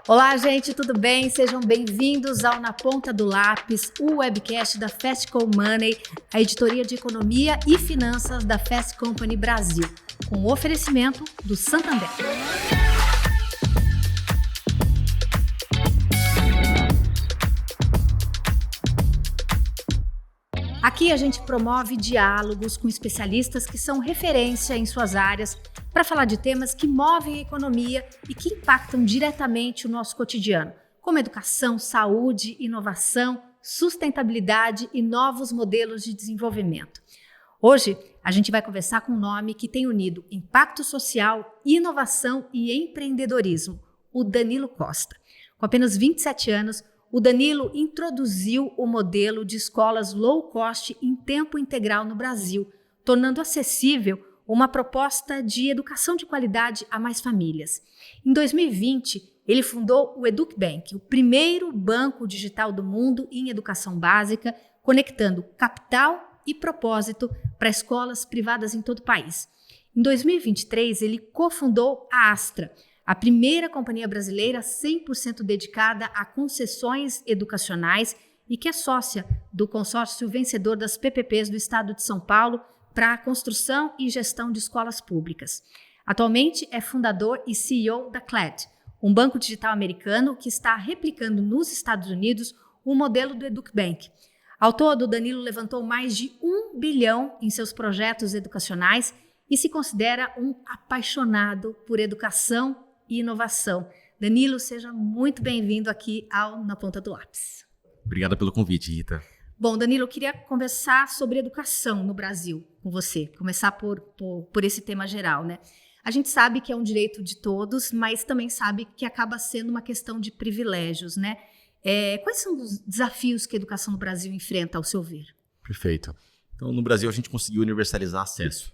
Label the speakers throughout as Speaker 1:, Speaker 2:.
Speaker 1: Olá, gente, tudo bem? Sejam bem-vindos ao Na Ponta do Lápis, o webcast da Fast Co Money, a editoria de economia e finanças da Fast Company Brasil, com o oferecimento do Santander. Aqui a gente promove diálogos com especialistas que são referência em suas áreas para falar de temas que movem a economia e que impactam diretamente o nosso cotidiano, como educação, saúde, inovação, sustentabilidade e novos modelos de desenvolvimento. Hoje, a gente vai conversar com um nome que tem unido impacto social, inovação e empreendedorismo, o Danilo Costa. Com apenas 27 anos, o Danilo introduziu o modelo de escolas low cost em tempo integral no Brasil, tornando acessível uma proposta de educação de qualidade a mais famílias. Em 2020, ele fundou o EducBank, o primeiro banco digital do mundo em educação básica, conectando capital e propósito para escolas privadas em todo o país. Em 2023, ele cofundou a Astra, a primeira companhia brasileira 100% dedicada a concessões educacionais e que é sócia do consórcio vencedor das PPPs do estado de São Paulo para a construção e gestão de escolas públicas. Atualmente é fundador e CEO da CLED, um banco digital americano que está replicando nos Estados Unidos o modelo do EducBank. Ao todo, Danilo levantou mais de 1 bilhão em seus projetos educacionais e se considera um apaixonado por educação e inovação. Danilo, seja muito bem-vindo aqui ao Na Ponta do Lápis.
Speaker 2: Obrigada pelo convite, Rita.
Speaker 1: Bom, Danilo, eu queria conversar sobre educação no Brasil com você, começar por esse tema geral, né? A gente sabe que é um direito de todos, mas também sabe que acaba sendo uma questão de privilégios, né? Quais são os desafios que a educação no Brasil enfrenta, ao seu ver?
Speaker 2: Perfeito. Então, no Brasil, a gente conseguiu universalizar acesso,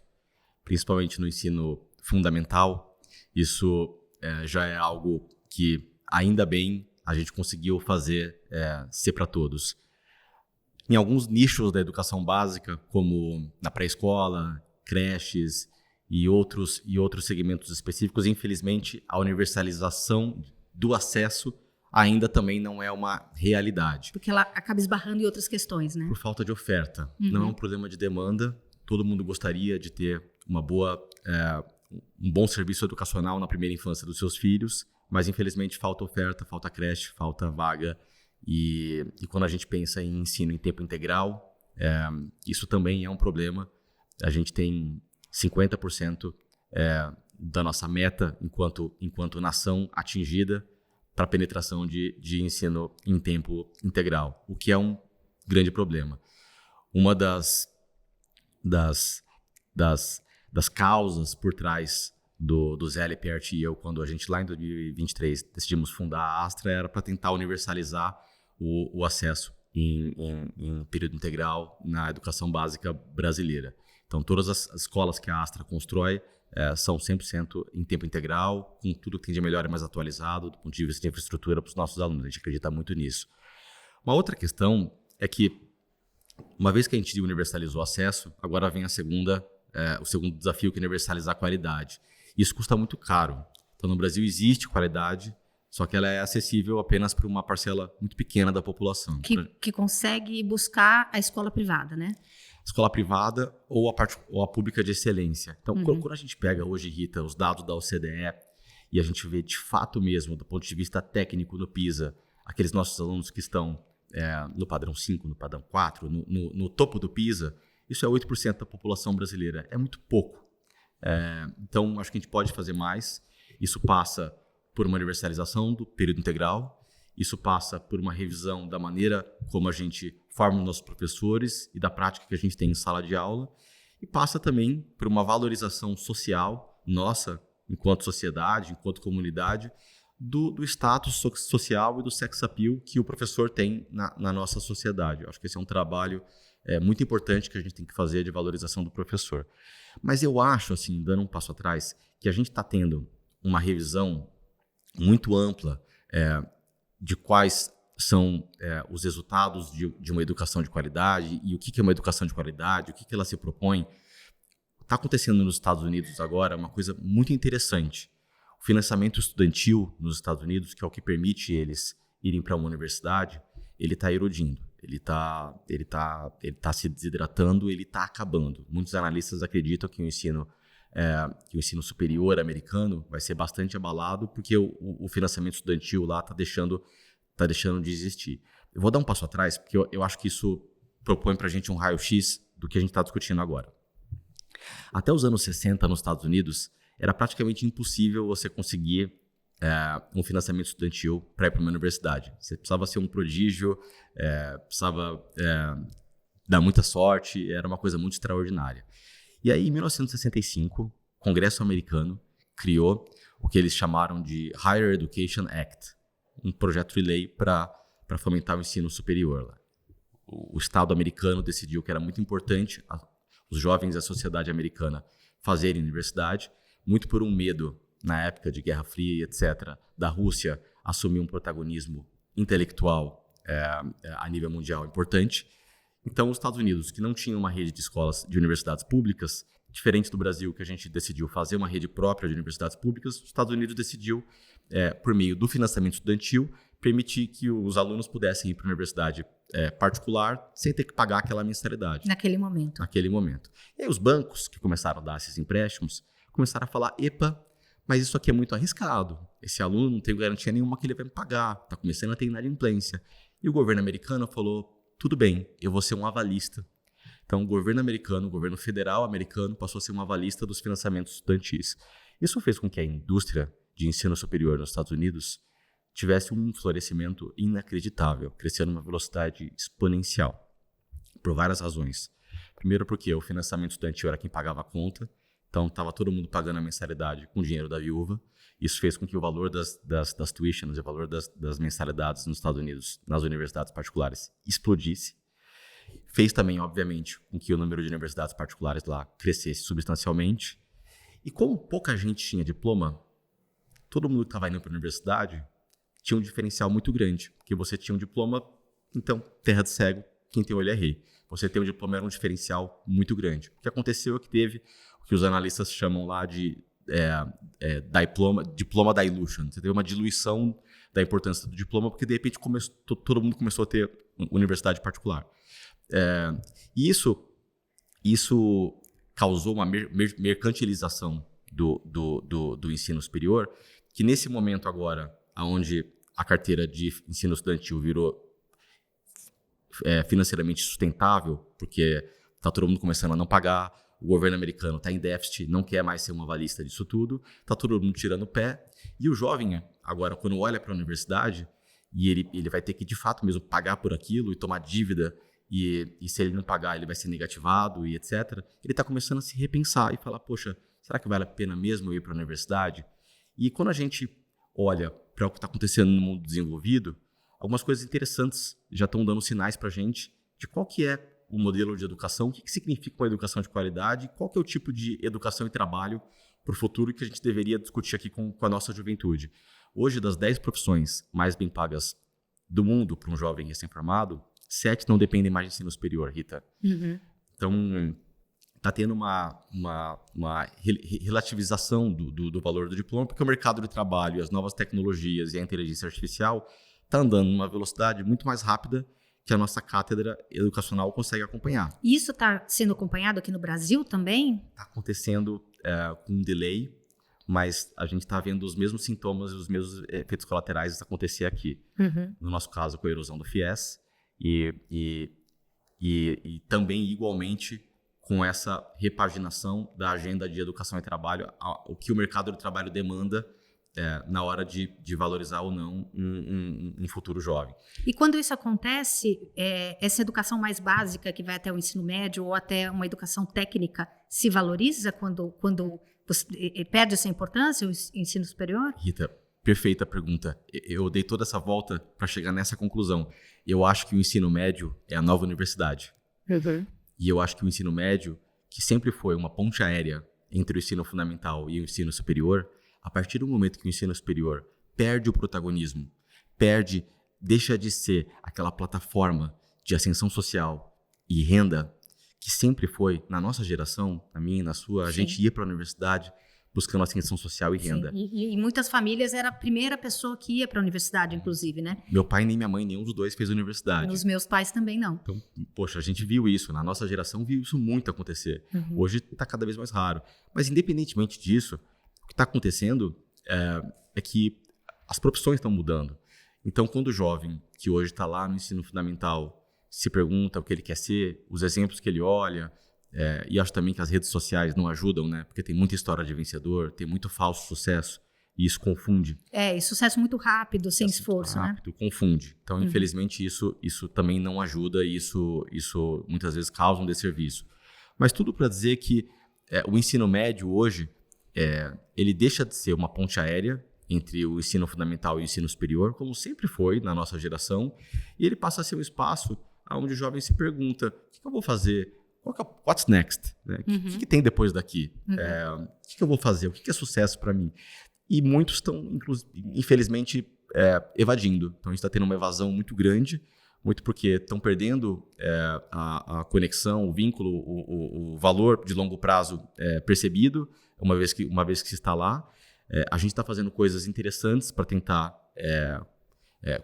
Speaker 2: principalmente no ensino fundamental. Isso já é algo que, ainda bem, a gente conseguiu fazer ser para todos. Em alguns nichos da educação básica, como na pré-escola, creches e outros segmentos específicos, infelizmente, a universalização do acesso ainda também não é uma realidade.
Speaker 1: Porque ela acaba esbarrando em outras questões, né?
Speaker 2: Por falta de oferta. Não é um problema de demanda. Todo mundo gostaria de ter um bom serviço educacional na primeira infância dos seus filhos, mas infelizmente falta oferta, falta creche, falta vaga. E quando a gente pensa em ensino em tempo integral, isso também é um problema. A gente tem 50% da nossa meta enquanto nação atingida para a penetração de ensino em tempo integral, o que é um grande problema. Uma das causas por trás do Zé Liperti e eu, quando a gente lá em 2023 decidimos fundar a Astra, era para tentar universalizar o acesso em período integral na educação básica brasileira. Então, todas as escolas que a Astra constrói são 100% em tempo integral, com tudo que tem de melhor e mais atualizado do ponto de vista de infraestrutura para os nossos alunos. A gente acredita muito nisso. Uma outra questão é que, uma vez que a gente universalizou o acesso, agora vem o segundo desafio, que é universalizar a qualidade. Isso custa muito caro. Então, no Brasil existe qualidade, só que ela é acessível apenas para uma parcela muito pequena da população.
Speaker 1: Que consegue buscar a escola privada, né?
Speaker 2: Escola privada ou a pública de excelência. Então, quando a gente pega hoje, Rita, os dados da OCDE e a gente vê de fato mesmo, do ponto de vista técnico no PISA, aqueles nossos alunos que estão no padrão 5, no padrão 4, no topo do PISA, isso é 8% da população brasileira. É muito pouco. Então, acho que a gente pode fazer mais. Isso passa por uma universalização do período integral. Isso passa por uma revisão da maneira como a gente forma os nossos professores e da prática que a gente tem em sala de aula. E passa também por uma valorização social nossa, enquanto sociedade, enquanto comunidade, do status social e do sex appeal que o professor tem na nossa sociedade. Eu acho que esse é um trabalho muito importante que a gente tem que fazer de valorização do professor. Mas eu acho, assim, dando um passo atrás, que a gente está tendo uma revisão muito ampla de quais são os resultados de uma educação de qualidade e o que é uma educação de qualidade, o que ela se propõe. Está acontecendo nos Estados Unidos agora uma coisa muito interessante. O financiamento estudantil nos Estados Unidos, que é o que permite eles irem para uma universidade, ele está erodindo, ele tá se desidratando, ele está acabando. Muitos analistas acreditam que o ensino superior americano vai ser bastante abalado porque o financiamento estudantil lá está deixando de existir. Eu vou dar um passo atrás, porque eu acho que isso propõe para a gente um raio-x do que a gente está discutindo agora. Até os anos 60, nos Estados Unidos, era praticamente impossível você conseguir um financiamento estudantil para ir para uma universidade. Você precisava ser um prodígio, precisava dar muita sorte, era uma coisa muito extraordinária. E aí, em 1965, o Congresso americano criou o que eles chamaram de Higher Education Act, um projeto de lei para fomentar o ensino superior lá. O Estado americano decidiu que era muito importante os jovens e a sociedade americana fazerem universidade, muito por um medo, na época de Guerra Fria, etc., da Rússia assumir um protagonismo intelectual a nível mundial importante. Então, os Estados Unidos, que não tinham uma rede de escolas, de universidades públicas, diferente do Brasil, que a gente decidiu fazer uma rede própria de universidades públicas, os Estados Unidos decidiu, por meio do financiamento estudantil, permitir que os alunos pudessem ir para a universidade particular sem ter que pagar aquela mensalidade.
Speaker 1: Naquele momento.
Speaker 2: E aí os bancos que começaram a dar esses empréstimos começaram a falar, epa, mas isso aqui é muito arriscado. Esse aluno não tem garantia nenhuma que ele vai me pagar. Está começando a ter inadimplência. E o governo americano falou, tudo bem, eu vou ser um avalista. Então o governo federal americano passou a ser um avalista dos financiamentos estudantis. Isso fez com que a indústria de ensino superior nos Estados Unidos tivesse um florescimento inacreditável, crescendo numa velocidade exponencial, por várias razões. Primeiro porque o financiamento estudantil era quem pagava a conta, então estava todo mundo pagando a mensalidade com o dinheiro da viúva. Isso fez com que o valor das tuitions e o valor das mensalidades nos Estados Unidos, nas universidades particulares, explodisse. Fez também, obviamente, com que o número de universidades particulares lá crescesse substancialmente. E como pouca gente tinha diploma, todo mundo que estava indo para a universidade tinha um diferencial muito grande, porque você tinha um diploma, então, terra de cego, quem tem olho é rei. Você ter um diploma era um diferencial muito grande. O que aconteceu é que teve o que os analistas chamam lá de diploma dilution. Você teve uma diluição da importância do diploma, porque de repente todo mundo começou a ter universidade particular. E isso causou uma mercantilização do ensino superior, que nesse momento agora, onde a carteira de ensino estudantil virou financeiramente sustentável, porque está todo mundo começando a não pagar, o governo americano está em déficit, não quer mais ser um avalista disso tudo, está todo mundo tirando o pé, e o jovem agora, quando olha para a universidade, e ele vai ter que de fato mesmo pagar por aquilo e tomar dívida, e se ele não pagar ele vai ser negativado e etc., ele está começando a se repensar e falar, poxa, será que vale a pena mesmo eu ir para a universidade? E quando a gente olha para o que está acontecendo no mundo desenvolvido, algumas coisas interessantes já estão dando sinais para a gente de qual que é o modelo de educação, o que significa uma educação de qualidade, qual que é o tipo de educação e trabalho para o futuro que a gente deveria discutir aqui com a nossa juventude. Hoje, das 10 profissões mais bem pagas do mundo para um jovem recém-formado, 7 não dependem mais de ensino superior, Rita.
Speaker 1: Uhum.
Speaker 2: Então, está tendo uma relativização do valor do diploma, porque o mercado de trabalho, as novas tecnologias e a inteligência artificial está andando numa velocidade muito mais rápida que a nossa cátedra educacional consegue acompanhar.
Speaker 1: E isso está sendo acompanhado aqui no Brasil também?
Speaker 2: Está acontecendo com um delay, mas a gente está vendo os mesmos sintomas e os mesmos efeitos colaterais acontecer aqui.
Speaker 1: Uhum.
Speaker 2: No nosso caso, com a erosão do FIES e também, igualmente, com essa repaginação da agenda de educação e trabalho, o que o mercado de trabalho demanda na hora de valorizar ou não um futuro jovem.
Speaker 1: E quando isso acontece, essa educação mais básica, que vai até o ensino médio ou até uma educação técnica, se valoriza quando você perde essa importância, o ensino superior?
Speaker 2: Rita, perfeita pergunta. Eu dei toda essa volta para chegar nessa conclusão. Eu acho que o ensino médio é a nova universidade.
Speaker 1: Uhum.
Speaker 2: E eu acho que o ensino médio, que sempre foi uma ponte aérea entre o ensino fundamental e o ensino superior, a partir do momento que o ensino superior perde o protagonismo, deixa de ser aquela plataforma de ascensão social e renda que sempre foi, na nossa geração, na minha e na sua, a gente ia para a universidade buscando ascensão social e renda.
Speaker 1: E muitas famílias era a primeira pessoa que ia para a universidade, inclusive, né?
Speaker 2: Meu pai nem minha mãe, nenhum dos dois fez universidade.
Speaker 1: Os meus pais também não.
Speaker 2: Então, poxa, a gente viu isso, na nossa geração viu isso muito acontecer. Hoje está cada vez mais raro. Mas independentemente disso, o que está acontecendo é que as profissões estão mudando. Então, quando o jovem que hoje está lá no ensino fundamental se pergunta o que ele quer ser, os exemplos que ele olha, e acho também que as redes sociais não ajudam, né? Porque tem muita história de vencedor, tem muito falso sucesso, e isso confunde.
Speaker 1: E sucesso muito rápido, sem esforço,
Speaker 2: rápido, né? Confunde. Então, infelizmente, isso também não ajuda, e isso muitas vezes causa um desserviço. Mas tudo para dizer que o ensino médio hoje, ele deixa de ser uma ponte aérea entre o ensino fundamental e o ensino superior, como sempre foi na nossa geração, e ele passa a ser um espaço onde o jovem se pergunta, o que eu vou fazer? What's next? Né? O que tem depois daqui? O que eu vou fazer? O que é sucesso para mim? E muitos estão, infelizmente, evadindo. Então, a gente está tendo uma evasão muito grande, muito porque estão perdendo a conexão, o vínculo, o valor de longo prazo percebido, uma vez que se está lá. A gente está fazendo coisas interessantes para tentar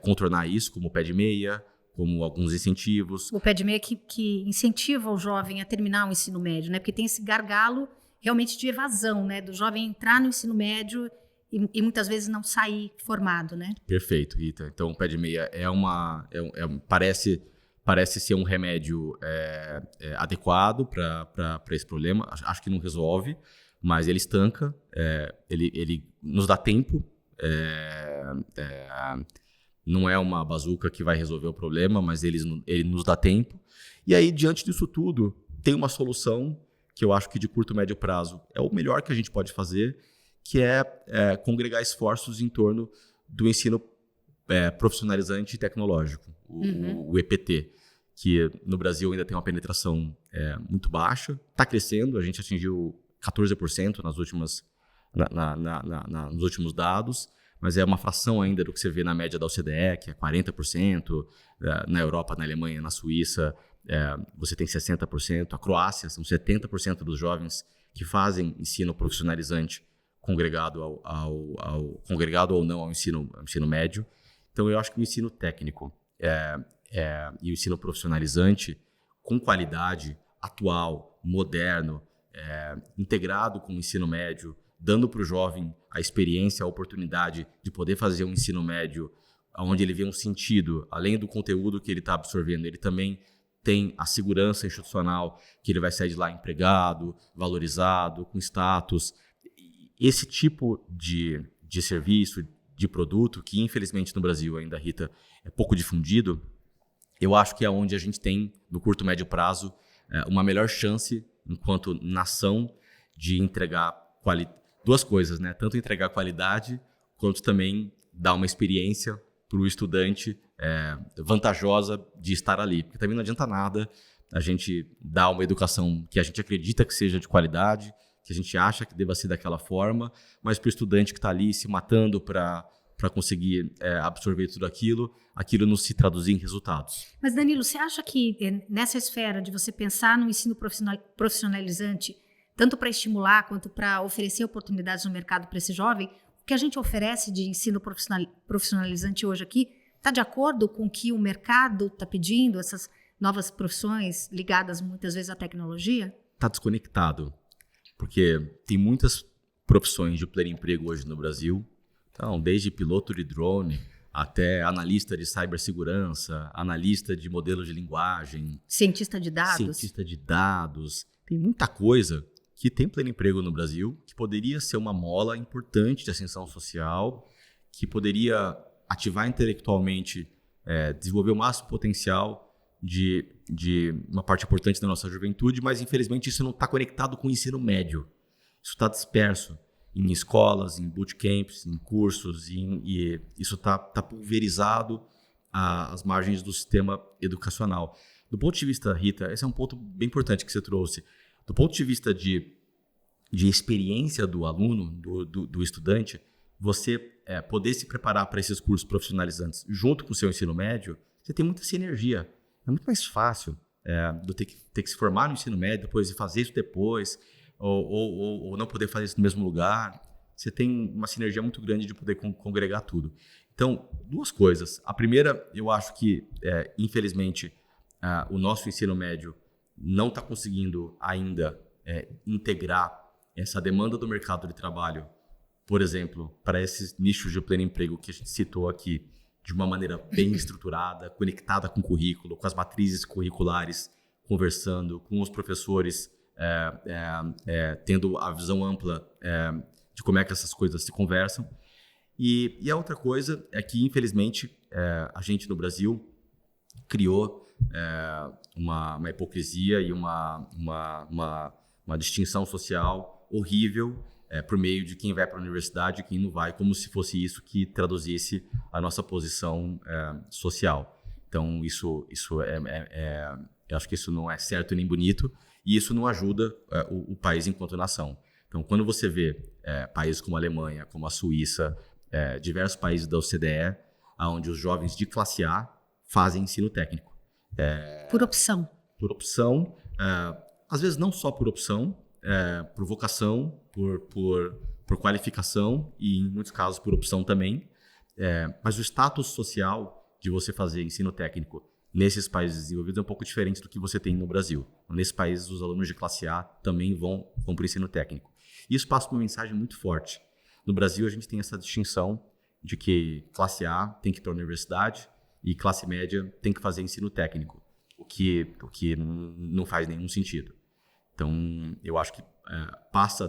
Speaker 2: contornar isso, como o pé de meia, como alguns incentivos.
Speaker 1: O pé de meia que incentiva o jovem a terminar o ensino médio, né? Porque tem esse gargalo realmente de evasão, né? Do jovem entrar no ensino médio e muitas vezes não sair formado, né?
Speaker 2: Perfeito, Rita. Então, o pé de meia parece ser um remédio adequado para esse problema. Acho que não resolve, mas ele estanca, ele nos dá tempo. Não é uma bazuca que vai resolver o problema, mas ele nos dá tempo. E aí, diante disso tudo, tem uma solução que eu acho que de curto e médio prazo é o melhor que a gente pode fazer, que é congregar esforços em torno do ensino profissionalizante e tecnológico, o EPT, que no Brasil ainda tem uma penetração muito baixa, está crescendo, a gente atingiu 14% nos últimos dados, mas é uma fração ainda do que você vê na média da OCDE, que é 40%, na Europa, na Alemanha, na Suíça, você tem 60%, a Croácia são 70% dos jovens que fazem ensino profissionalizante congregado ou não ao ensino médio. Então, eu acho que o ensino técnico e o ensino profissionalizante com qualidade, atual, moderno, integrado com o ensino médio, dando para o jovem a experiência, a oportunidade de poder fazer um ensino médio onde ele vê um sentido, além do conteúdo que ele está absorvendo, ele também tem a segurança institucional, que ele vai sair de lá empregado, valorizado, com status. Esse tipo de serviço, de produto, que infelizmente no Brasil ainda, Rita, é pouco difundido, eu acho que é onde a gente tem, no curto e médio prazo, uma melhor chance, enquanto nação, de entregar duas coisas, né? Tanto entregar qualidade, quanto também dar uma experiência para o estudante vantajosa de estar ali. Porque também não adianta nada a gente dar uma educação que a gente acredita que seja de qualidade, que a gente acha que deva ser daquela forma, mas para o estudante que está ali se matando para conseguir absorver tudo aquilo não se traduzir em resultados.
Speaker 1: Mas, Danilo, você acha que nessa esfera de você pensar no ensino profissionalizante, tanto para estimular quanto para oferecer oportunidades no mercado para esse jovem, o que a gente oferece de ensino profissionalizante hoje aqui está de acordo com o que o mercado está pedindo, essas novas profissões ligadas muitas vezes à tecnologia?
Speaker 2: Está desconectado, porque tem muitas profissões de pleno emprego hoje no Brasil, então, desde piloto de drone até analista de cibersegurança, analista de modelo de linguagem,
Speaker 1: cientista de dados.
Speaker 2: Tem muita coisa que tem pleno emprego no Brasil, que poderia ser uma mola importante de ascensão social, que poderia ativar intelectualmente, desenvolver o máximo potencial de uma parte importante da nossa juventude, mas infelizmente isso não está conectado com o ensino médio. Isso está disperso em escolas, em bootcamps, em cursos, e isso está pulverizado às margens do sistema educacional. Do ponto de vista, Rita, esse é um ponto bem importante que você trouxe. Do ponto de vista de experiência do aluno, do estudante, você poder se preparar para esses cursos profissionalizantes junto com o seu ensino médio, você tem muita sinergia. É muito mais fácil do ter que se formar no ensino médio depois e fazer isso depois, ou não poder fazer isso no mesmo lugar. Você tem uma sinergia muito grande de poder congregar tudo. Então, duas coisas. A primeira, eu acho que, infelizmente, o nosso ensino médio não está conseguindo ainda integrar essa demanda do mercado de trabalho, por exemplo, para esses nichos de pleno emprego que a gente citou aqui, de uma maneira bem estruturada, conectada com o currículo, com as matrizes curriculares, conversando com os professores, tendo a visão ampla de como é que essas coisas se conversam. E a outra coisa é que, infelizmente, a gente no Brasil criou uma hipocrisia e uma distinção social horrível por meio de quem vai para a universidade e quem não vai, como se fosse isso que traduzisse a nossa posição social. Então, eu acho que isso não é certo nem bonito e isso não ajuda o país enquanto nação. Então, quando você vê países como a Alemanha, como a Suíça, diversos países da OCDE, onde os jovens de classe A fazem ensino técnico.
Speaker 1: Por opção.
Speaker 2: Por opção, às vezes não só por opção, por vocação, por qualificação e, em muitos casos, por opção também. Mas o status social de você fazer ensino técnico nesses países desenvolvidos é um pouco diferente do que você tem no Brasil. Nesses países, os alunos de classe A também vão para o ensino técnico. Isso passa uma mensagem muito forte. No Brasil, a gente tem essa distinção de que classe A tem que ir para a universidade e classe média tem que fazer ensino técnico, o que não faz nenhum sentido. Então, eu acho que passa...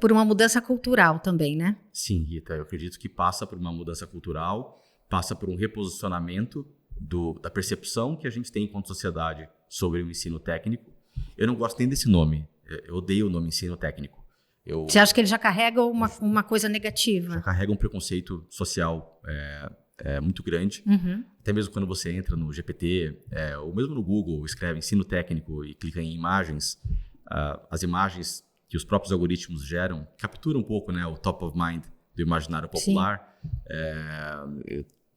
Speaker 1: Por uma mudança cultural também, né?
Speaker 2: Sim, Rita, eu acredito que passa por uma mudança cultural, passa por um reposicionamento da percepção que a gente tem enquanto sociedade sobre o ensino técnico. Eu não gosto nem desse nome, eu odeio o nome ensino técnico.
Speaker 1: Você acha que ele já carrega uma coisa negativa?
Speaker 2: Já carrega um preconceito social muito grande.
Speaker 1: Uhum.
Speaker 2: Até mesmo quando você entra no GPT, ou mesmo no Google, escreve ensino técnico e clica em imagens, as imagens que os próprios algoritmos geram capturam um pouco, né, o top of mind do imaginário popular.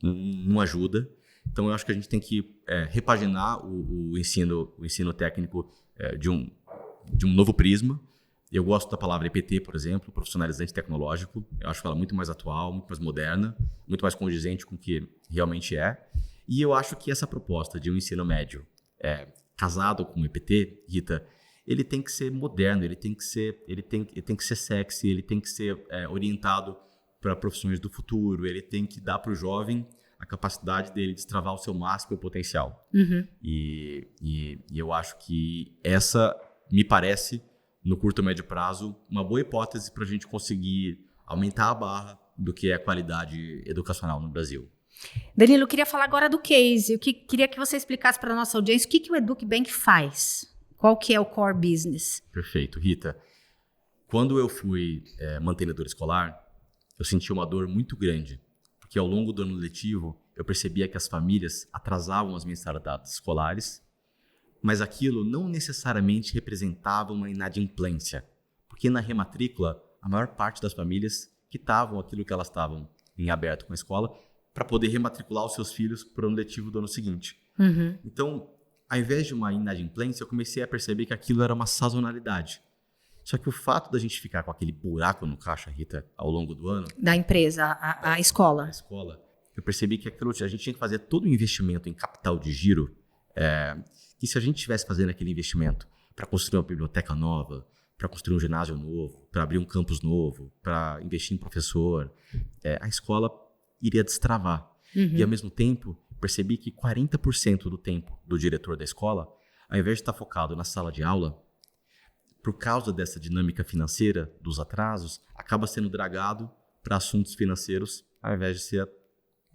Speaker 2: Não ajuda. Então, eu acho que a gente tem que repaginar o ensino técnico de um novo prisma. Eu gosto da palavra EPT, por exemplo, profissionalizante tecnológico. Eu acho ela muito mais atual, muito mais moderna, muito mais condizente com o que realmente é. E eu acho que essa proposta de um ensino médio casado com o EPT, Rita, ele tem que ser moderno, ele tem que ser sexy, ele tem que ser orientado para profissões do futuro, ele tem que dar para o jovem a capacidade dele destravar o seu máximo potencial.
Speaker 1: Uhum.
Speaker 2: E eu acho que essa me parece, no curto e médio prazo, uma boa hipótese para a gente conseguir aumentar a barra do que é a qualidade educacional no Brasil.
Speaker 1: Danilo, eu queria falar agora do case. Eu queria que você explicasse para a nossa audiência o que o EducBank faz. Qual que é o core business?
Speaker 2: Perfeito, Rita. Quando eu fui mantenedor escolar, eu senti uma dor muito grande, porque ao longo do ano letivo eu percebia que as famílias atrasavam as mensalidades escolares, mas aquilo não necessariamente representava uma inadimplência, porque na rematrícula a maior parte das famílias quitavam aquilo que elas estavam em aberto com a escola para poder rematricular os seus filhos para o ano letivo do ano seguinte.
Speaker 1: Uhum.
Speaker 2: Então, ao invés de uma inadimplência, eu comecei a perceber que aquilo era uma sazonalidade. Só que o fato da gente ficar com aquele buraco no caixa, Rita, ao longo do ano...
Speaker 1: Da empresa, a escola.
Speaker 2: A escola. Eu percebi que a gente tinha que fazer todo o investimento em capital de giro, que se a gente estivesse fazendo aquele investimento para construir uma biblioteca nova, para construir um ginásio novo, para abrir um campus novo, para investir em professor, a escola iria destravar.
Speaker 1: Uhum.
Speaker 2: E, ao mesmo tempo, percebi que 40% do tempo do diretor da escola, ao invés de estar focado na sala de aula, por causa dessa dinâmica financeira dos atrasos, acaba sendo dragado para assuntos financeiros, ao invés de ser a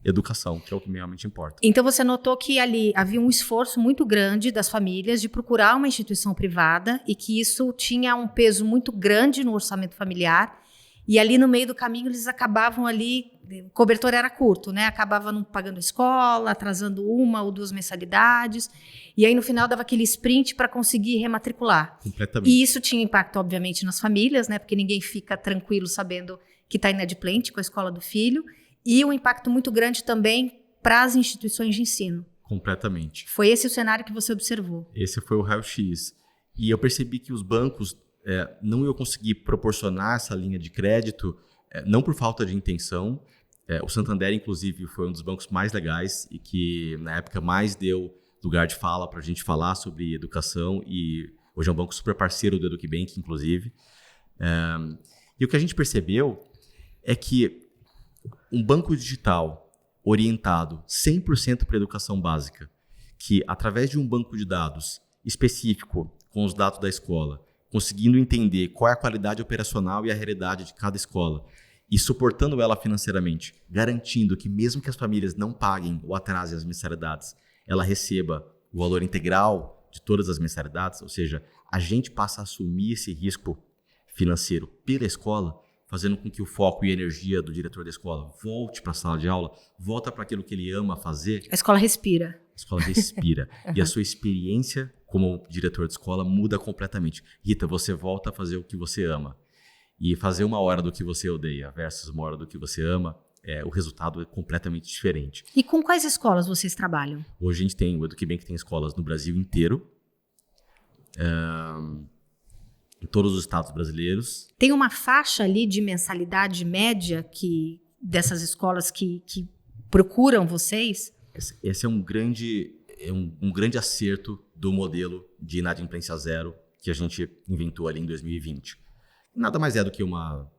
Speaker 2: educação, que é o que realmente importa.
Speaker 1: Então você notou que ali havia um esforço muito grande das famílias de procurar uma instituição privada e que isso tinha um peso muito grande no orçamento familiar, e ali no meio do caminho eles acabavam ali, o cobertor era curto, né? Acabava não pagando a escola, atrasando uma ou duas mensalidades, e aí no final dava aquele sprint para conseguir rematricular.
Speaker 2: Completamente.
Speaker 1: E isso tinha impacto, obviamente, nas famílias, né? Porque ninguém fica tranquilo sabendo que está inadimplente com a escola do filho, e um impacto muito grande também para as instituições de ensino.
Speaker 2: Completamente.
Speaker 1: Foi esse o cenário que você observou?
Speaker 2: Esse foi o raio-x. E eu percebi que os bancos não eu consegui proporcionar essa linha de crédito, não por falta de intenção. O Santander, inclusive, foi um dos bancos mais legais e que, na época, mais deu lugar de fala para a gente falar sobre educação, e hoje é um banco super parceiro do EducBank, inclusive. E o que a gente percebeu é que um banco digital orientado 100% para a educação básica, que através de um banco de dados específico com os dados da escola, conseguindo entender qual é a qualidade operacional e a realidade de cada escola e suportando ela financeiramente, garantindo que mesmo que as famílias não paguem ou atrasem as mensalidades, ela receba o valor integral de todas as mensalidades, ou seja, a gente passa a assumir esse risco financeiro pela escola, fazendo com que o foco e a energia do diretor da escola volte para a sala de aula, volta para aquilo que ele ama fazer.
Speaker 1: A escola respira.
Speaker 2: A escola respira. E a sua experiência como diretor de escola muda completamente. Rita, você volta a fazer o que você ama. E fazer uma hora do que você odeia versus uma hora do que você ama, o resultado é completamente diferente.
Speaker 1: E com quais escolas vocês trabalham?
Speaker 2: Hoje a gente tem, o EducBank tem escolas no Brasil inteiro, em todos os estados brasileiros.
Speaker 1: Tem uma faixa ali de mensalidade média dessas escolas que procuram vocês?
Speaker 2: Esse é um grande acerto do modelo de inadimplência zero que a gente inventou ali em 2020. Nada mais é do que uma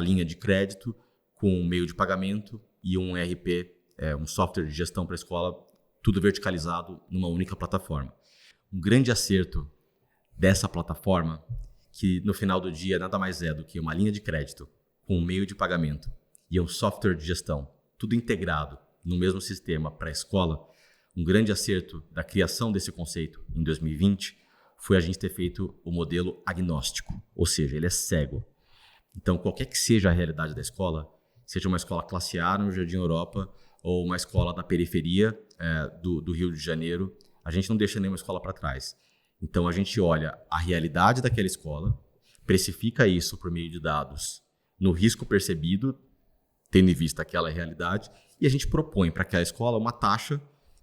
Speaker 2: linha de crédito com um meio de pagamento e um ERP, um software de gestão para a escola, tudo verticalizado numa única plataforma. Um grande acerto dessa plataforma, que no final do dia nada mais é do que uma linha de crédito com um meio de pagamento e um software de gestão, tudo integrado no mesmo sistema para a escola. Um grande acerto da criação desse conceito em 2020 foi a gente ter feito o modelo agnóstico, ou seja, ele é cego. Então, qualquer que seja a realidade da escola, seja uma escola classe A no Jardim Europa ou uma escola da periferia do Rio de Janeiro, a gente não deixa nenhuma escola para trás. Então, a gente olha a realidade daquela escola, precifica isso por meio de dados no risco percebido, tendo em vista aquela realidade, e a gente propõe para aquela escola uma taxa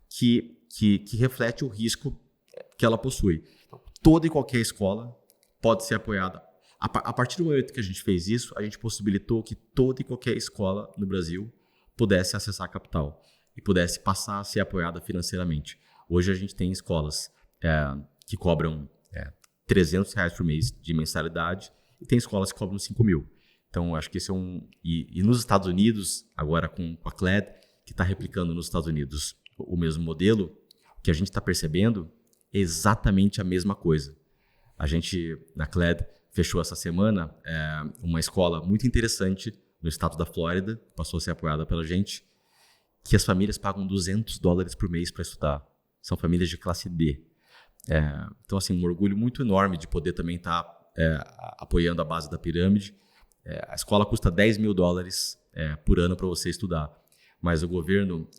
Speaker 2: que reflete o risco que ela possui. Toda e qualquer escola pode ser apoiada. A partir do momento que a gente fez isso, a gente possibilitou que toda e qualquer escola no Brasil pudesse acessar capital e pudesse passar a ser apoiada financeiramente. Hoje a gente tem escolas que cobram R$300 por mês de mensalidade e tem escolas que cobram 5 mil. Então, acho que esse é E nos Estados Unidos, agora com a CLED, que está replicando nos Estados Unidos o mesmo modelo, o que a gente está percebendo é exatamente a mesma coisa. A gente, na CLED, fechou essa semana uma escola muito interessante no estado da Flórida, passou a ser apoiada pela gente, que as famílias pagam $200 por mês para estudar. São famílias de classe D. Então, assim, um orgulho muito enorme de poder também estar apoiando a base da pirâmide. A escola custa $10 mil por ano para você estudar, mas o governo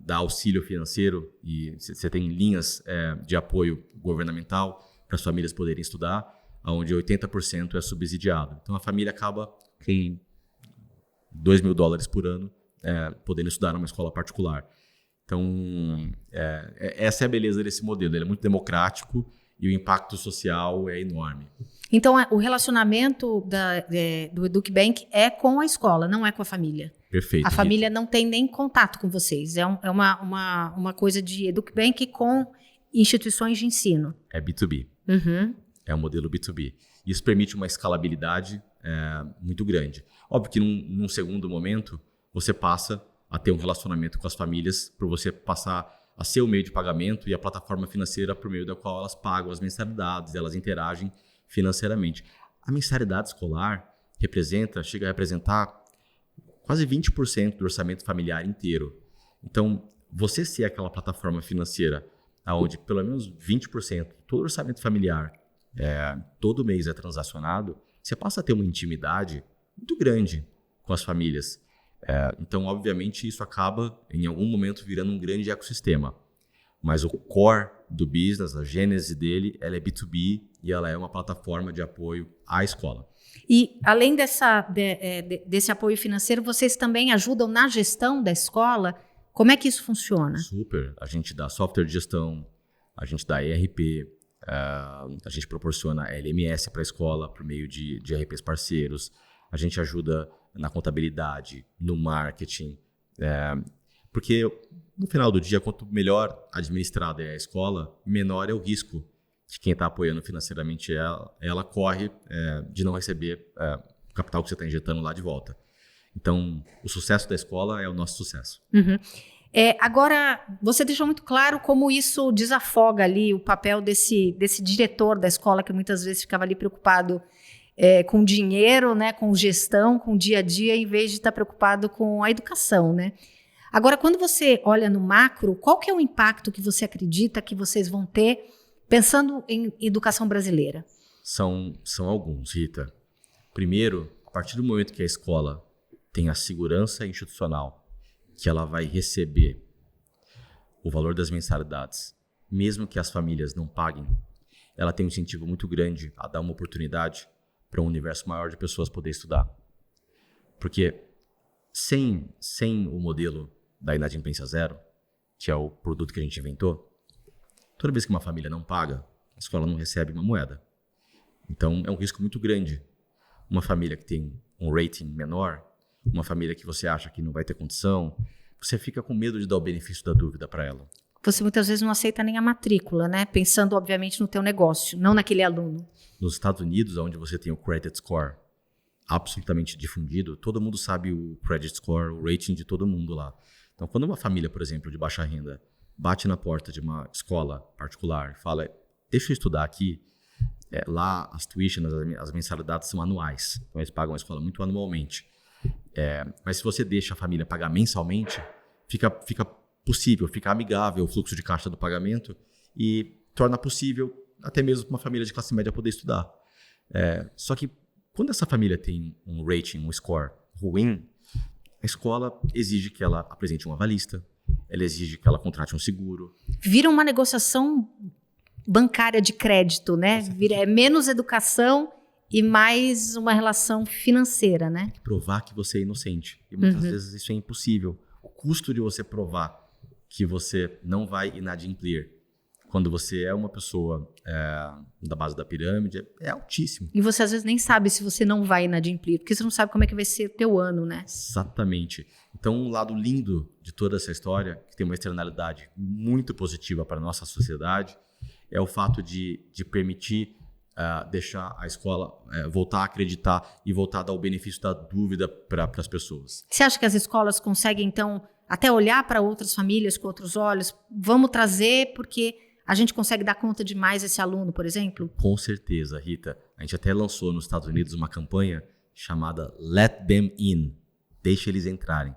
Speaker 2: dá auxílio financeiro e você tem linhas de apoio governamental para as famílias poderem estudar, onde 80% é subsidiado. Então, a família acaba com $2 mil por ano podendo estudar numa escola particular. Então, essa é a beleza desse modelo. Ele é muito democrático e o impacto social é enorme.
Speaker 1: Então, o relacionamento do EducBank é com a escola, não é com a família.
Speaker 2: Perfeito.
Speaker 1: A família não tem nem contato com vocês. É uma coisa de EducBank com instituições de ensino.
Speaker 2: É B2B.
Speaker 1: Uhum.
Speaker 2: É um modelo B2B. Isso permite uma escalabilidade muito grande. Óbvio que num segundo momento, você passa a ter um relacionamento com as famílias para você passar a ser o meio de pagamento e a plataforma financeira por meio da qual elas pagam as mensalidades, elas interagem financeiramente. A mensalidade escolar chega a representar quase 20% do orçamento familiar inteiro. Então, você ser aquela plataforma financeira onde pelo menos 20% todo orçamento familiar todo mês é transacionado, você passa a ter uma intimidade muito grande com as famílias. Então, obviamente, isso acaba, em algum momento, virando um grande ecossistema. Mas o core do business, a gênese dele, ela é B2B e ela é uma plataforma de apoio à escola.
Speaker 1: E, além desse apoio financeiro, vocês também ajudam na gestão da escola? Como é que isso funciona?
Speaker 2: Super. A gente dá software de gestão, a gente dá ERP, A gente proporciona LMS para a escola por meio de RPs parceiros. A gente ajuda na contabilidade, no marketing. Porque no final do dia, quanto melhor administrada é a escola, menor é o risco de quem está apoiando financeiramente ela corre de não receber o capital que você está injetando lá de volta. Então, o sucesso da escola é o nosso sucesso.
Speaker 1: Uhum. Agora, você deixou muito claro como isso desafoga ali o papel desse diretor da escola, que muitas vezes ficava ali preocupado com dinheiro, né, com gestão, com o dia a dia, em vez de estar preocupado com a educação, né? Agora, quando você olha no macro, qual que é o impacto que você acredita que vocês vão ter pensando em educação brasileira?
Speaker 2: São alguns, Rita. Primeiro, a partir do momento que a escola tem a segurança institucional, que ela vai receber o valor das mensalidades, mesmo que as famílias não paguem, ela tem um incentivo muito grande a dar uma oportunidade para um universo maior de pessoas poder estudar. Porque sem o modelo da inadimplência zero, que é o produto que a gente inventou, toda vez que uma família não paga, a escola não recebe uma moeda. Então, é um risco muito grande. Uma família que tem um rating menor, uma família que você acha que não vai ter condição, você fica com medo de dar o benefício da dúvida para ela.
Speaker 1: Você muitas vezes não aceita nem a matrícula, né? Pensando, obviamente, no teu negócio, não naquele aluno.
Speaker 2: Nos Estados Unidos, onde você tem o credit score absolutamente difundido, todo mundo sabe o credit score, o rating de todo mundo lá. Então, quando uma família, por exemplo, de baixa renda, bate na porta de uma escola particular e fala, deixa eu estudar aqui, lá as tuitions, as mensalidades são anuais. Então, eles pagam a escola muito anualmente. Mas se você deixa a família pagar mensalmente, fica possível, fica amigável o fluxo de caixa do pagamento e torna possível até mesmo uma família de classe média poder estudar. Só que quando essa família tem um rating, um score ruim, a escola exige que ela apresente um avalista, ela exige que ela contrate um seguro.
Speaker 1: Vira uma negociação bancária de crédito, né? É menos educação e mais uma relação financeira, né?
Speaker 2: Provar que você é inocente. E muitas vezes isso é impossível. O custo de você provar que você não vai inadimplir quando você é uma pessoa da base da pirâmide é altíssimo.
Speaker 1: E você às vezes nem sabe se você não vai inadimplir, porque você não sabe como é que vai ser o teu ano, né?
Speaker 2: Exatamente. Então, um lado lindo de toda essa história, que tem uma externalidade muito positiva para a nossa sociedade, é o fato de permitir deixar a escola voltar a acreditar e voltar a dar o benefício da dúvida para as pessoas.
Speaker 1: Você acha que as escolas conseguem, então, até olhar para outras famílias com outros olhos? Vamos trazer porque a gente consegue dar conta de mais esse aluno, por exemplo?
Speaker 2: Com certeza, Rita. A gente até lançou nos Estados Unidos uma campanha chamada Let Them In. Deixa eles entrarem.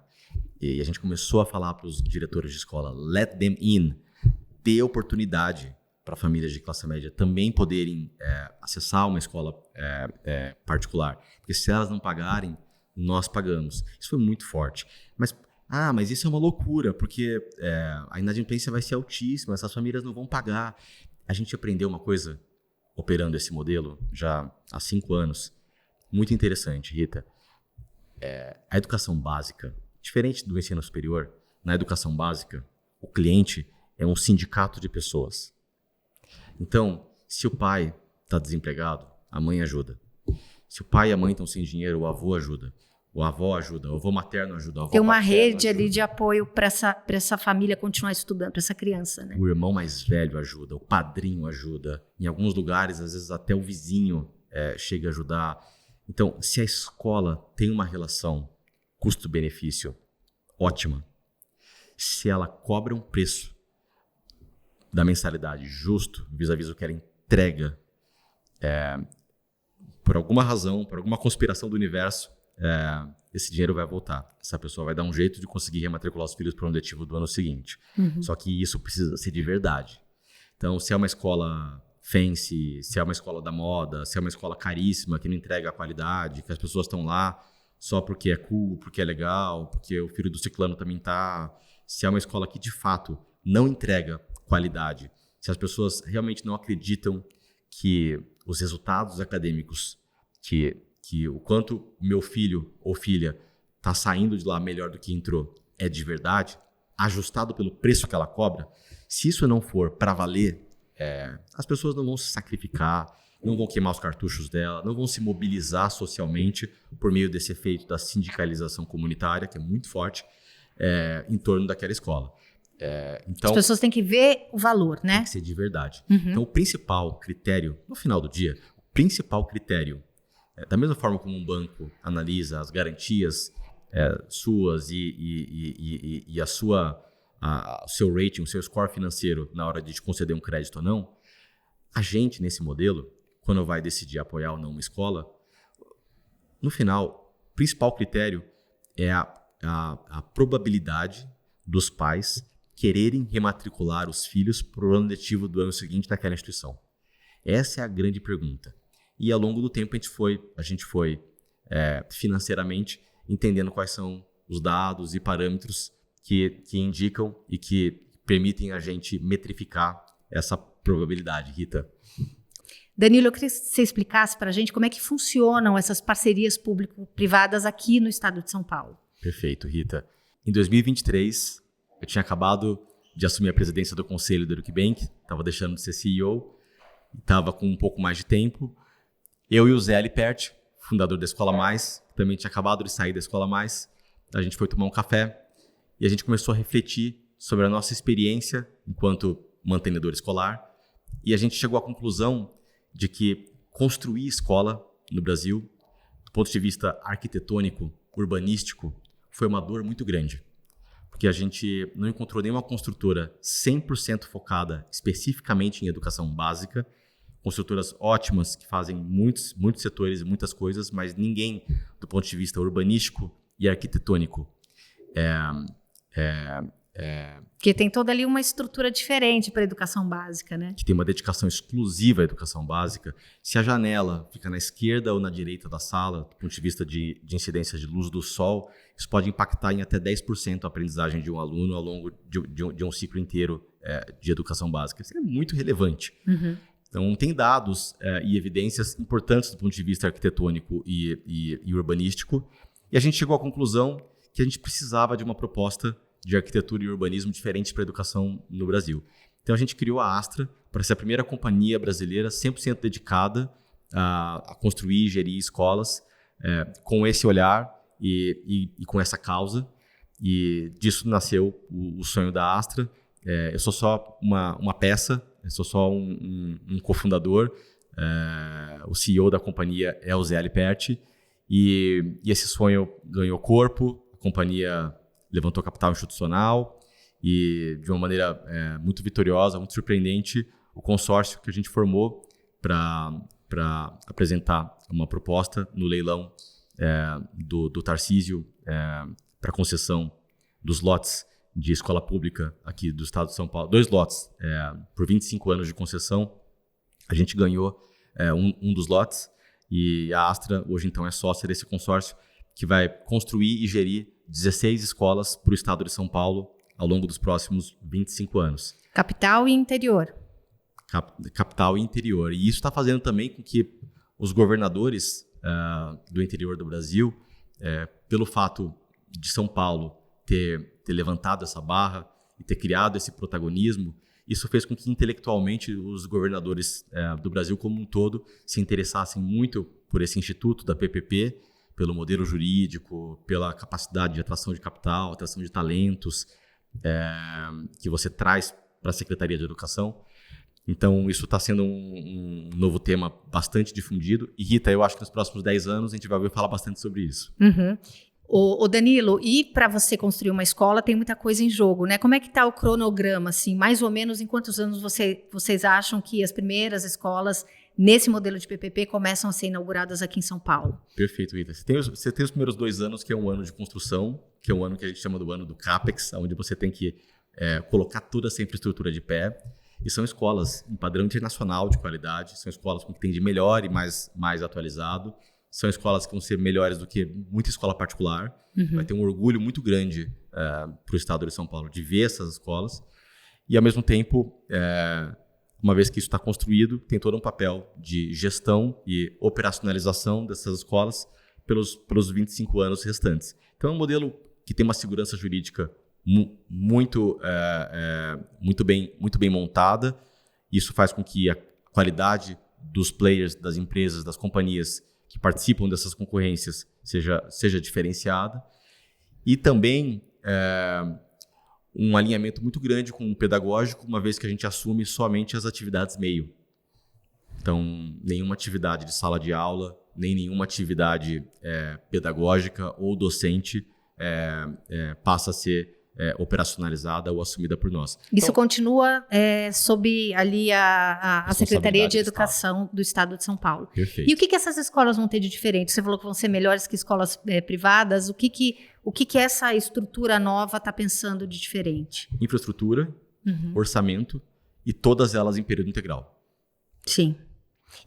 Speaker 2: E a gente começou a falar para os diretores de escola, Let Them In. Dê oportunidade para famílias de classe média também poderem acessar uma escola particular. Porque se elas não pagarem, nós pagamos. Isso foi muito forte. Mas isso é uma loucura, porque a inadimplência vai ser altíssima, essas famílias não vão pagar. A gente aprendeu uma coisa operando esse modelo já há 5 anos, muito interessante, Rita. A educação básica, diferente do ensino superior, na educação básica, o cliente é um sindicato de pessoas. Então, se o pai está desempregado, a mãe ajuda. Se o pai e a mãe estão sem dinheiro, o avô ajuda. O avô ajuda, o avô materno ajuda. O avô
Speaker 1: tem uma rede
Speaker 2: ajuda.
Speaker 1: Ali de apoio para essa família continuar estudando, para essa criança, né?
Speaker 2: O irmão mais velho ajuda, o padrinho ajuda. Em alguns lugares, às vezes até o vizinho chega a ajudar. Então, se a escola tem uma relação custo-benefício ótima, se ela cobra um preço da mensalidade justo, vis-a-vis o que ela entrega, por alguma razão, por alguma conspiração do universo, esse dinheiro vai voltar. Essa pessoa vai dar um jeito de conseguir rematricular os filhos para o ano letivo do ano seguinte. Só que isso precisa ser de verdade. Então, se é uma escola fancy, se é uma escola da moda, se é uma escola caríssima, que não entrega a qualidade, que as pessoas estão lá só porque é cool, porque é legal, porque o filho do ciclano também tá. Se é uma escola que, de fato, não entrega qualidade, se as pessoas realmente não acreditam que os resultados acadêmicos, que o quanto meu filho ou filha está saindo de lá melhor do que entrou é de verdade, ajustado pelo preço que ela cobra, se isso não for para valer, as pessoas não vão se sacrificar, não vão queimar os cartuchos dela, não vão se mobilizar socialmente por meio desse efeito da sindicalização comunitária, que é muito forte, em torno daquela escola. Então,
Speaker 1: as pessoas têm que ver o valor, né?
Speaker 2: Tem que ser de verdade.
Speaker 1: Uhum.
Speaker 2: Então, o principal critério, no final do dia, da mesma forma como um banco analisa as garantias suas e o seu rating, o seu score financeiro na hora de te conceder um crédito ou não, a gente, nesse modelo, quando vai decidir apoiar ou não uma escola, no final, o principal critério é a probabilidade dos pais quererem rematricular os filhos para o ano letivo do ano seguinte naquela instituição. Essa é a grande pergunta. E ao longo do tempo a gente foi financeiramente entendendo quais são os dados e parâmetros que indicam e que permitem a gente metrificar essa probabilidade, Rita.
Speaker 1: Danilo, eu queria que você explicasse para a gente como é que funcionam essas parcerias público-privadas aqui no estado de São Paulo.
Speaker 2: Perfeito, Rita. Em 2023, eu tinha acabado de assumir a presidência do conselho do Educbank, estava deixando de ser CEO, estava com um pouco mais de tempo. Eu e o Zé Alipert, fundador da Escola Mais, também tinha acabado de sair da Escola Mais, a gente foi tomar um café e a gente começou a refletir sobre a nossa experiência enquanto mantenedor escolar e a gente chegou à conclusão de que construir escola no Brasil, do ponto de vista arquitetônico, urbanístico, foi uma dor muito grande. Porque a gente não encontrou nenhuma construtora 100% focada especificamente em educação básica, construtoras ótimas que fazem muitos setores e muitas coisas, mas ninguém, do ponto de vista urbanístico e arquitetônico,
Speaker 1: Porque tem toda ali uma estrutura diferente para a educação básica, né?
Speaker 2: Que tem uma dedicação exclusiva à educação básica. Se a janela fica na esquerda ou na direita da sala, do ponto de vista de incidência de luz do sol, isso pode impactar em até 10% a aprendizagem de um aluno ao longo de um ciclo inteiro de educação básica. Isso é muito relevante.
Speaker 1: Uhum.
Speaker 2: Então, tem dados e evidências importantes do ponto de vista arquitetônico e urbanístico. E a gente chegou à conclusão que a gente precisava de uma proposta de arquitetura e urbanismo diferentes para a educação no Brasil. Então, a gente criou a Astra para ser a primeira companhia brasileira 100% dedicada a construir e gerir escolas com esse olhar e com essa causa. E disso nasceu o sonho da Astra. Eu sou só uma peça, eu sou só um cofundador. O CEO da companhia é o Zé Alipert. E esse sonho ganhou corpo, a companhia levantou capital institucional e, de uma maneira muito vitoriosa, muito surpreendente, o consórcio que a gente formou para apresentar uma proposta no leilão do Tarcísio para concessão dos lotes de escola pública aqui do estado de São Paulo. 2 lotes por 25 anos de concessão. A gente ganhou um dos lotes e a Astra hoje então é sócia desse consórcio que vai construir e gerir 16 escolas para o estado de São Paulo ao longo dos próximos 25 anos.
Speaker 1: Capital e interior.
Speaker 2: Capital e interior. E isso está fazendo também com que os governadores do interior do Brasil, pelo fato de São Paulo ter levantado essa barra e ter criado esse protagonismo, isso fez com que intelectualmente os governadores do Brasil como um todo se interessassem muito por esse instituto da PPP, pelo modelo jurídico, pela capacidade de atração de capital, atração de talentos que você traz para a Secretaria de Educação. Então, isso está sendo um novo tema bastante difundido. E, Rita, eu acho que nos próximos 10 anos a gente vai ouvir falar bastante sobre isso.
Speaker 1: Uhum. Ô Danilo, e para você construir uma escola tem muita coisa em jogo, né? Como é que está o cronograma, assim? Mais ou menos em quantos anos vocês acham que as primeiras escolas nesse modelo de PPP começam a ser inauguradas aqui em São Paulo?
Speaker 2: Perfeito, Rita. Você tem os primeiros 2 anos, que é um ano de construção, que é um ano que a gente chama do ano do CAPEX, onde você tem que colocar toda essa infraestrutura de pé. E são escolas em padrão internacional de qualidade, são escolas com o que tem de melhor e mais atualizado. São escolas que vão ser melhores do que muita escola particular. Uhum. Vai ter um orgulho muito grande para o estado de São Paulo de ver essas escolas. E, ao mesmo tempo, uma vez que isso está construído, tem todo um papel de gestão e operacionalização dessas escolas pelos 25 anos restantes. Então, é um modelo que tem uma segurança jurídica muito bem montada Isso faz com que a qualidade dos players, das empresas, das companhias que participam dessas concorrências seja diferenciada. E também um alinhamento muito grande com o pedagógico, uma vez que a gente assume somente as atividades meio. Então, nenhuma atividade de sala de aula, nem nenhuma atividade pedagógica ou docente passa a ser operacionalizada ou assumida por nós.
Speaker 1: Isso então, continua sob ali a Secretaria de Educação do Estado de São Paulo.
Speaker 2: Perfeito.
Speaker 1: E o que essas escolas vão ter de diferente? Você falou que vão ser melhores que escolas privadas. O que essa estrutura nova está pensando de diferente?
Speaker 2: Infraestrutura, orçamento e todas elas em período integral.
Speaker 1: Sim.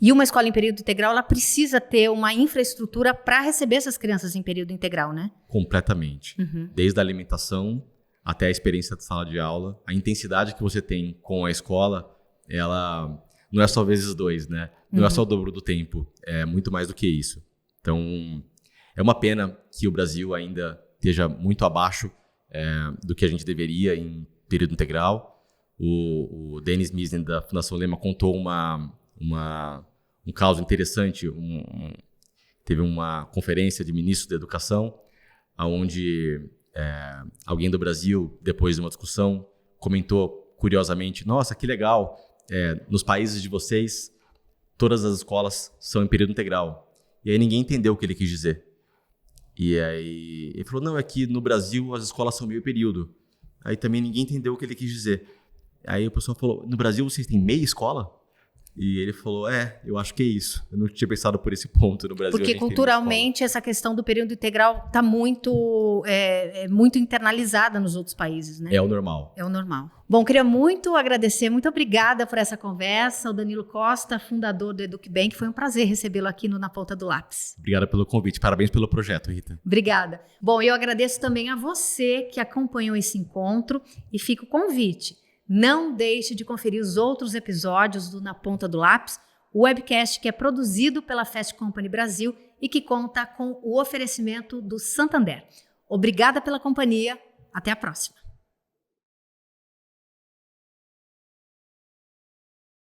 Speaker 1: E uma escola em período integral, ela precisa ter uma infraestrutura para receber essas crianças em período integral, né?
Speaker 2: Completamente. Desde a alimentação até a experiência de sala de aula. A intensidade que você tem com a escola, ela não é só vezes 2, né? Não é só o dobro do tempo. É muito mais do que isso. Então, é uma pena que o Brasil ainda esteja muito abaixo do que a gente deveria em período integral. O Denis Misnin, da Fundação Lema, contou um caso interessante. Teve uma conferência de ministros da educação, onde alguém do Brasil, depois de uma discussão, comentou curiosamente: nossa, que legal, nos países de vocês, todas as escolas são em período integral. E aí ninguém entendeu o que ele quis dizer. E aí ele falou: não, é que no Brasil as escolas são meio período. Aí também ninguém entendeu o que ele quis dizer. Aí o pessoal falou: no Brasil vocês têm meia escola? E ele falou: eu acho que é isso. Eu não tinha pensado por esse ponto no Brasil.
Speaker 1: Porque culturalmente essa questão do período integral está muito internalizada nos outros países, né?
Speaker 2: É o normal.
Speaker 1: É o normal. Bom, queria muito agradecer, muito obrigada por essa conversa, o Danilo Costa, fundador do EducBank. Foi um prazer recebê-lo aqui no Na Ponta do Lápis.
Speaker 2: Obrigado pelo convite. Parabéns pelo projeto, Rita.
Speaker 1: Obrigada. Bom, eu agradeço também a você que acompanhou esse encontro e fica o convite. Não deixe de conferir os outros episódios do Na Ponta do Lápis, o webcast que é produzido pela Fast Company Brasil e que conta com o oferecimento do Santander. Obrigada pela companhia. Até a próxima.